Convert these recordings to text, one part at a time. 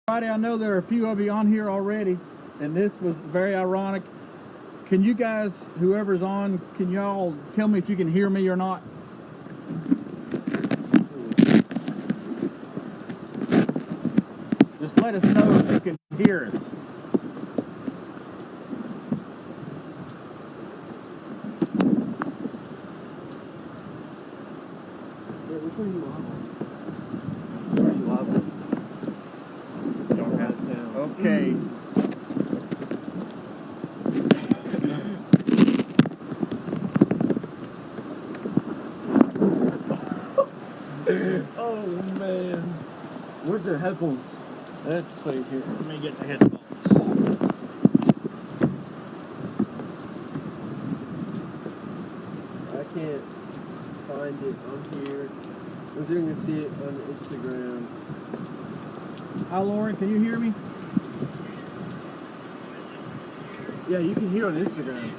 I know there are a few of you on here already, and this was very ironic. Can you guys, whoever's on, can y'all tell me if you can hear me or not? Just let us know if you can hear us. Which one are you live on? Don't have sound. Okay. Oh man. Where's their headphones? Let's see here. Let me get the headphones. I can't find it on here. I was going to see it on Instagram. Hi, Lauren. Can you hear me? Yeah, you can hear on Instagram.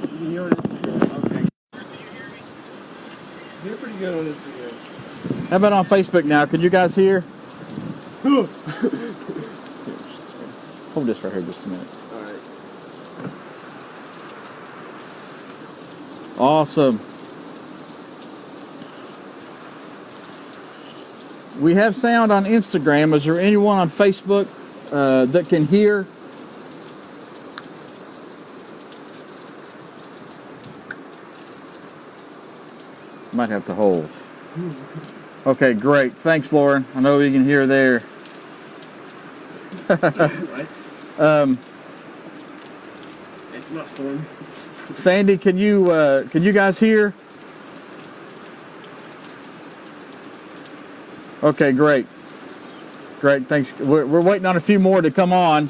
You can hear on Instagram. Okay. You're pretty good on Instagram. How about on Facebook now? Can you guys hear? Hold this right here just a minute. Alright. Awesome. We have sound on Instagram. Is there anyone on Facebook that can hear? Might have to hold. Okay, great. Thanks, Lauren. I know you can hear there. Nice. It's not storm. Sandy, can you guys hear? Okay, great. Great, thanks. We're waiting on a few more to come on.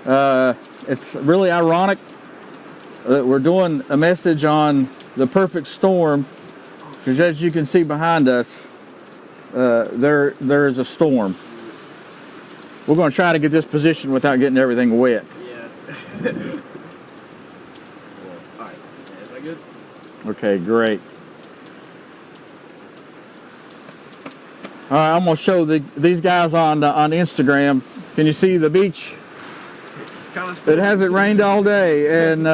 It's really ironic that we're doing a message on the perfect storm, because as you can see behind us, there is a storm. We're going to try to get this position without getting everything wet. Yeah. Alright. Is that good? Okay, great. All right, I'm going to show these guys on Instagram. Can you see the beach? It's kind of It hasn't rained all day, and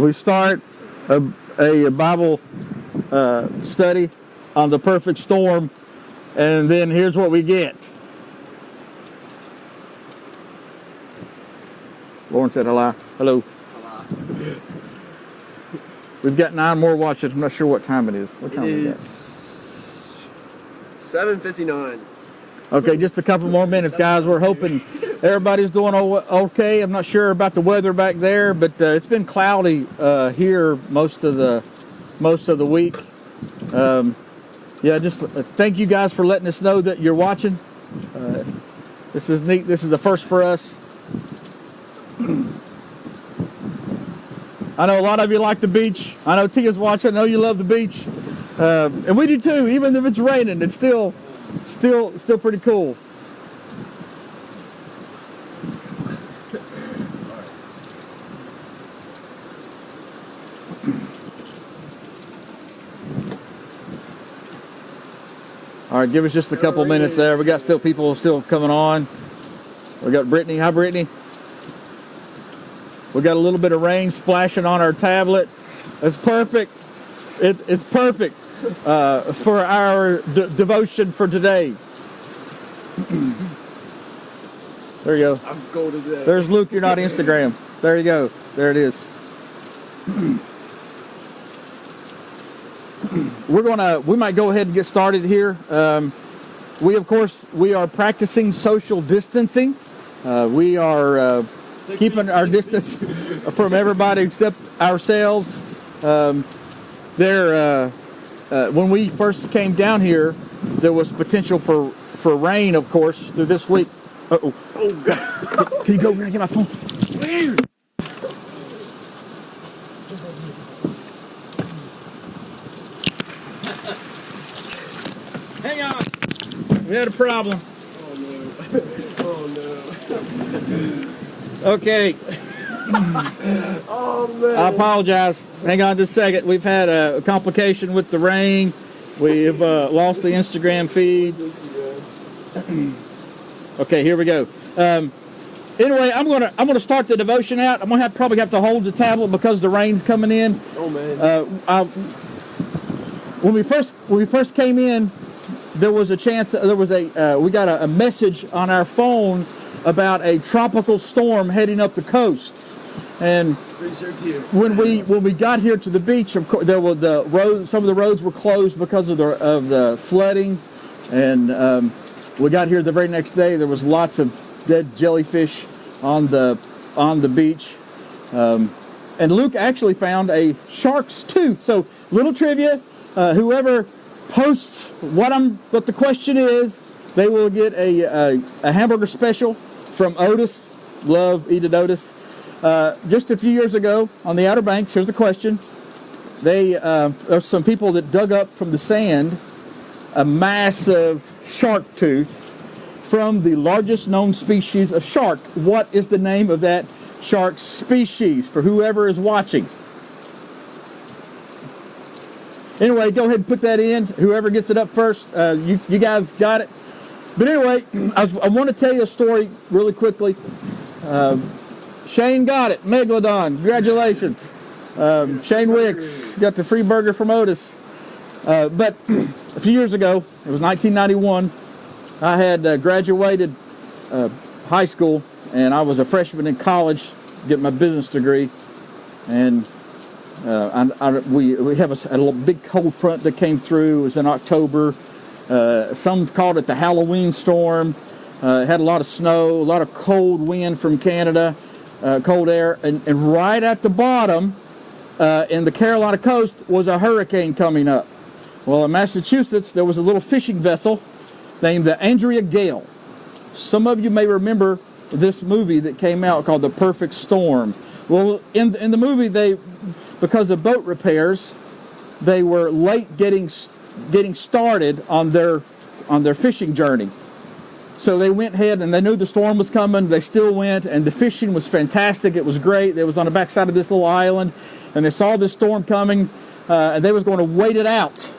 we start a Bible study on the perfect storm, and then here's what we get. Lauren said hello. Hello. Hello. We've got 9 more watching. I'm not sure what time it is. What time is It is 7:59. Okay, just a couple more minutes, guys. We're hoping everybody's doing okay. I'm not sure about the weather back there, but it's been cloudy here most of the week. Yeah, just thank you guys for letting us know that you're watching. This is neat. This is the first for us. I know a lot of you like the beach. I know Tia's watching. I know you love the beach, and we do too. Even if it's raining, it's still pretty cool. All right, give us just a couple minutes there. We got people still coming on. We got Brittany. Hi, Brittany. We got a little bit of rain splashing on our tablet. It's perfect. It's perfect for our devotion for today. There you go. I'm gold today. There's Luke. You're not Instagram. There you go. There it is. We might go ahead and get started here. We are practicing social distancing. We are keeping our distance from everybody except ourselves. When we first came down here, there was potential for rain, of course, through this week. Uh-oh. Oh, God. Can you go over and get my phone? Hang on. We had a problem. Oh, no. Oh, no. Okay. Oh, man. I apologize. Hang on just a second. We've had a complication with the rain. We've lost the Instagram feed. Okay, here we go. Anyway, I'm gonna start the devotion out. I'm gonna probably have to hold the tablet because the rain's coming in. Oh man. When we first came in, there was a chance. We got a message on our phone about a tropical storm heading up the coast. And when we got here to the beach, of course, there were some of the roads were closed because of the flooding, and we got here the very next day. There was lots of dead jellyfish on the beach, and Luke actually found a shark's tooth. So little trivia: whoever posts what the question is, they will get a hamburger special from Otis. Love eat at Otis. Just a few years ago on the Outer Banks, here's the question. There's some people that dug up from the sand a massive shark tooth from the largest known species of shark. What is the name of that shark species for whoever is watching? Anyway, go ahead and put that in. Whoever gets it up first, you guys got it. But anyway, I want to tell you a story really quickly. Shane got it. Megalodon. Congratulations. Shane Wicks got the free burger from Otis. But a few years ago, it was 1991, I had graduated high school, and I was a freshman in college getting my business degree. And we have a big cold front that came through. It was in October. Some called it the Halloween storm. It had a lot of snow, a lot of cold wind from Canada. Cold air, and right at the bottom in the Carolina coast was a hurricane coming up. Well, in Massachusetts, there was a little fishing vessel named the Andrea Gale. Some of you may remember this movie that came out called The Perfect Storm. Well, in the movie, because of boat repairs, they were late getting started on their fishing journey. So they went ahead, and they knew the storm was coming. They still went, and the fishing was fantastic. It was great. They was on the backside of this little island, and they saw this storm coming, and they was going to wait it out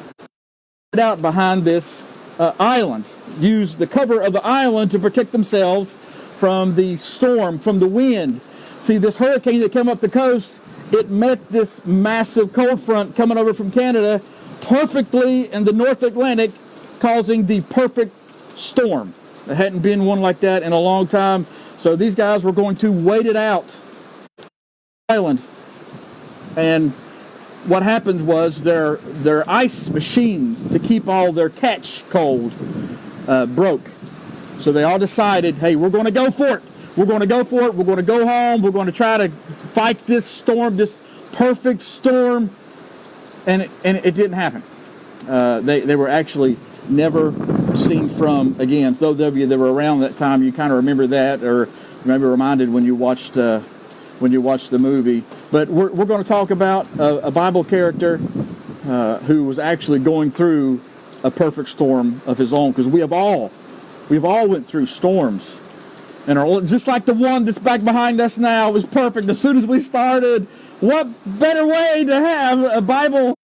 behind this island. Use the cover of the island to protect themselves from the storm, from the wind. See, this hurricane that came up the coast, it met this massive cold front coming over from Canada perfectly in the North Atlantic, causing the perfect storm. There hadn't been one like that in a long time. So these guys were going to wait it out island. And what happened was their ice machine to keep all their catch cold broke. So they all decided, hey, we're going to go for it. We're going to go for it. We're going to go home. We're going to try to fight this storm, this perfect storm. And it didn't happen. They were actually never seen from again. Those of you that were around that time, you kind of remember that, or maybe reminded when you watched the movie. But we're going to talk about a Bible character who was actually going through a perfect storm of his own, because we've all went through storms, and just like the one that's back behind us now was perfect. As soon as we started, what better way to have a Bible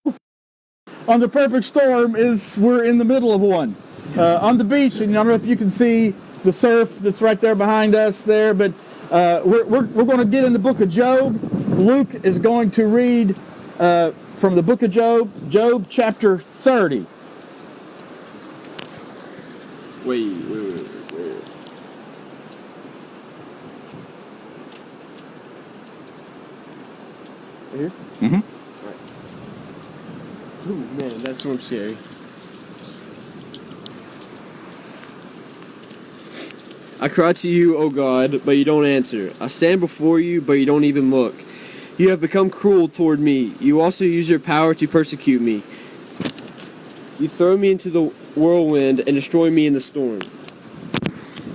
on the perfect storm is we're in the middle of one. On the beach, and I don't know if you can see the surf that's right there behind us there, but we're going to get in the book of Job. Luke is going to read from the book of Job chapter 30. Wait. Right here? Mm-hmm. Right. Ooh, man, that storm's scary. I cry to you, O God, but you don't answer. I stand before you, but you don't even look. You have become cruel toward me. You also use your power to persecute me. You throw me into the whirlwind and destroy me in the storm.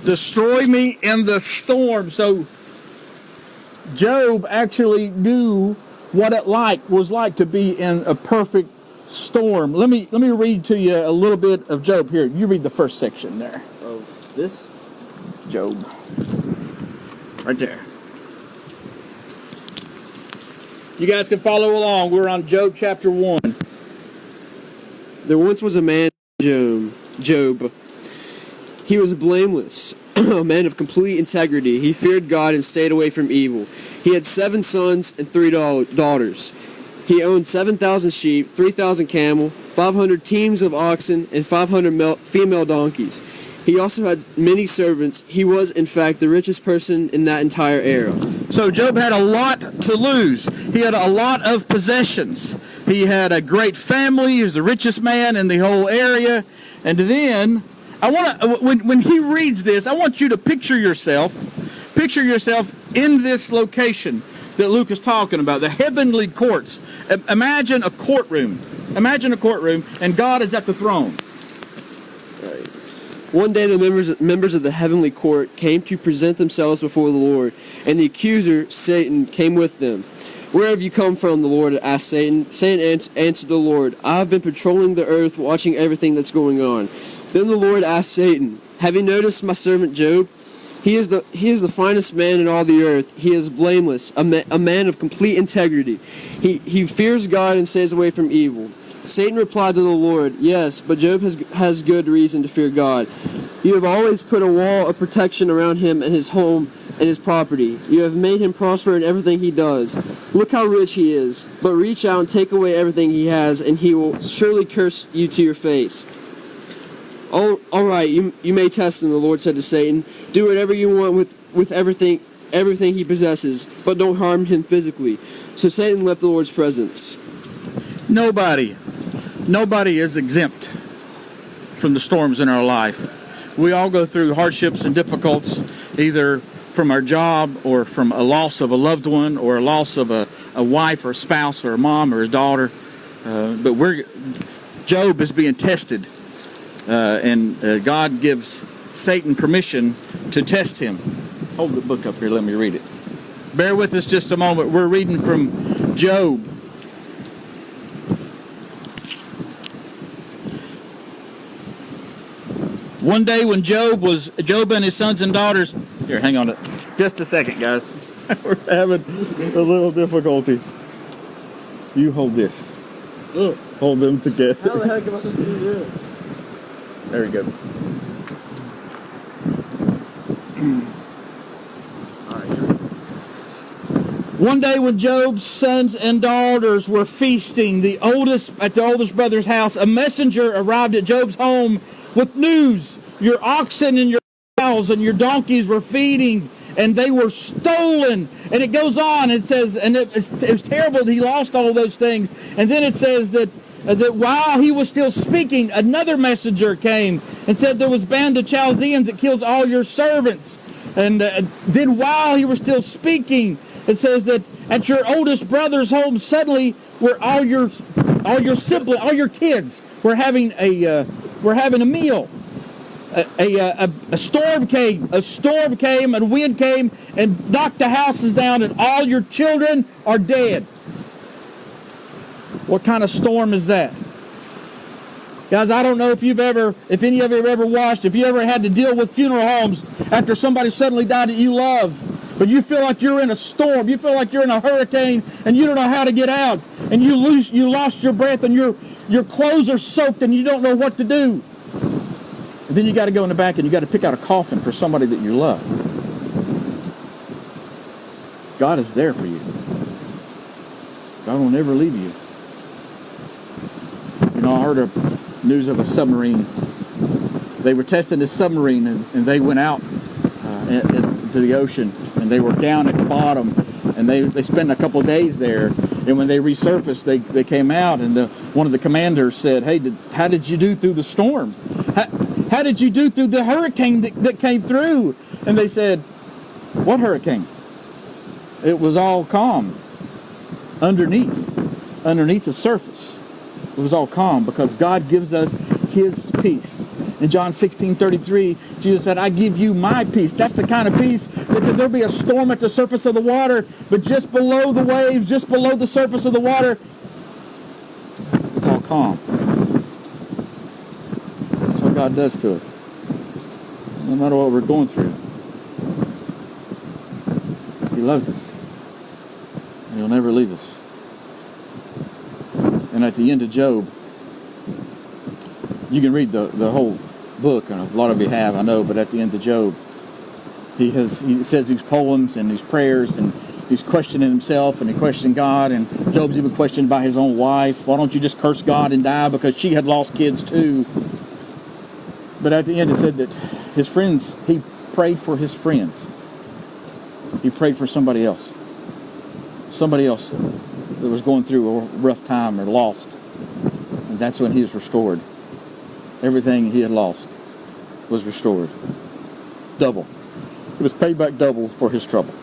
Destroy me in the storm. So Job actually knew what it was like to be in a perfect storm. Let me read to you a little bit of Job here. You read the first section there. Of this? Job. Right there. You guys can follow along. We're on Job chapter 1. There once was a man, Job. He was blameless a man of complete integrity. He feared God and stayed away from evil. He had 7 sons and 3 daughters. He owned 7,000 sheep, 3,000 camel, 500 teams of oxen, and 500 female donkeys. He also had many servants. He was, in fact, the richest person in that entire era. So Job had a lot to lose. He had a lot of possessions. He had a great family. He was the richest man in the whole area. And then, when he reads this, I want you to picture yourself in this location that Luke is talking about, the heavenly courts. Imagine a courtroom. Imagine a courtroom, and God is at the throne. One day the members of the heavenly court came to present themselves before the Lord, and the accuser, Satan, came with them. "Where have you come from?" the Lord asked Satan. Satan answered the Lord, "I have been patrolling the earth, watching everything that's going on." Then the Lord asked Satan, "Have you noticed my servant Job? He is the finest man in all the earth. He is blameless, a man of complete integrity. He fears God and stays away from evil." Satan replied to the Lord, "Yes, but Job has good reason to fear God. You have always put a wall of protection around him and his home and his property. You have made him prosper in everything he does. Look how rich he is. But reach out and take away everything he has, and he will surely curse you to your face." All right, you may test him," the Lord said to Satan. "Do whatever you want with everything he possesses, but don't harm him physically." So Satan left the Lord's presence. Nobody is exempt from the storms in our life. We all go through hardships and difficulties, either from our job or from a loss of a loved one or a loss of a wife or a spouse or a mom or a daughter. But Job is being tested, and God gives Satan permission to test him. Hold the book up here, let me read it. Bear with us just a moment. We're reading from Job. One day when Job and his sons and daughters... Here, hang on just a second, guys. We're having a little difficulty. You hold this. Ugh. Hold them together. How the heck am I supposed to do this? There we go. One day when Job's sons and daughters were feasting at the oldest brother's house, a messenger arrived at Job's home with news. Your oxen and your cows and your donkeys were feeding, and they were stolen. And it goes on. It says, and it was terrible that he lost all those things. And then it says that while he was still speaking, another messenger came and said there was a band of Chaldeans that killed all your servants. And then while he was still speaking, it says that at your oldest brother's home, suddenly were all your siblings, all your kids were having a meal. A storm came, and wind came and knocked the houses down, and all your children are dead. What kind of storm is that? Guys, I don't know if any of you have ever watched, if you ever had to deal with funeral homes after somebody suddenly died that you love. But you feel like you're in a storm, you feel like you're in a hurricane, and you don't know how to get out. And you lost your breath, and your clothes are soaked, and you don't know what to do. And then you got to go in the back, and you got to pick out a coffin for somebody that you love. God is there for you. God will never leave you. You know, I heard news of a submarine. They were testing this submarine, and they went out to the ocean, and they were down at the bottom, and they spent a couple of days there. And when they resurfaced, they came out, and one of the commanders said, "Hey, how did you do through the storm? How did you do through the hurricane that came through?" And they said, "What hurricane?" It was all calm underneath the surface. It was all calm because God gives us His peace. In John 16:33, Jesus said, "I give you my peace." That's the kind of peace that there'll be a storm at the surface of the water, but just below the waves, just below the surface of the water, it's all calm. That's what God does to us. No matter what we're going through, He loves us. And He'll never leave us. And at the end of Job, you can read the whole book, and a lot of you have, I know, but at the end of Job, He says these poems and these prayers, and he's questioning himself, and he questioned God, and Job's even questioned by his own wife. Why don't you just curse God and die? Because she had lost kids too. But at the end it said that his friends, he prayed for his friends. He prayed for somebody else. Somebody else that was going through a rough time or lost. And that's when he was restored. Everything he had lost was restored. Double. It was paid back double for his trouble.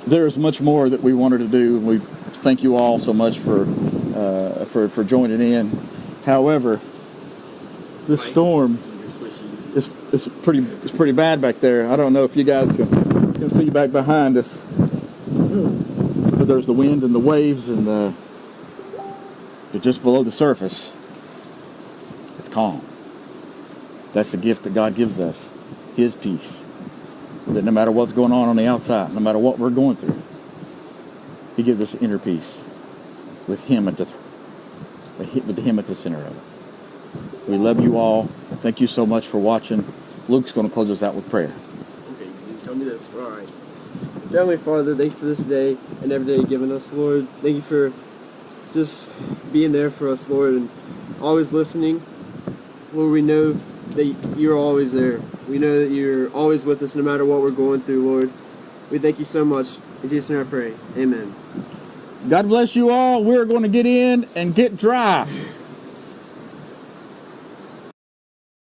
There is much more that we wanted to do, and we thank you all so much for joining in. However, this storm is pretty bad back there. I don't know if you guys can see back behind us, but there's the wind and the waves, and just below the surface, it's calm. That's the gift that God gives us, His peace. That no matter what's going on the outside, no matter what we're going through, He gives us inner peace with Him at the center of it. We love you all. Thank you so much for watching. Luke's going to close us out with prayer. Okay, you tell me this. All right. Heavenly Father, thank you for this day and every day you've given us, Lord. Thank you for just being there for us, Lord, and always listening. Lord, we know that you're always there. We know that you're always with us no matter what we're going through, Lord. We thank you so much. In Jesus' name I pray. Amen. God bless you all. We're going to get in and get dry.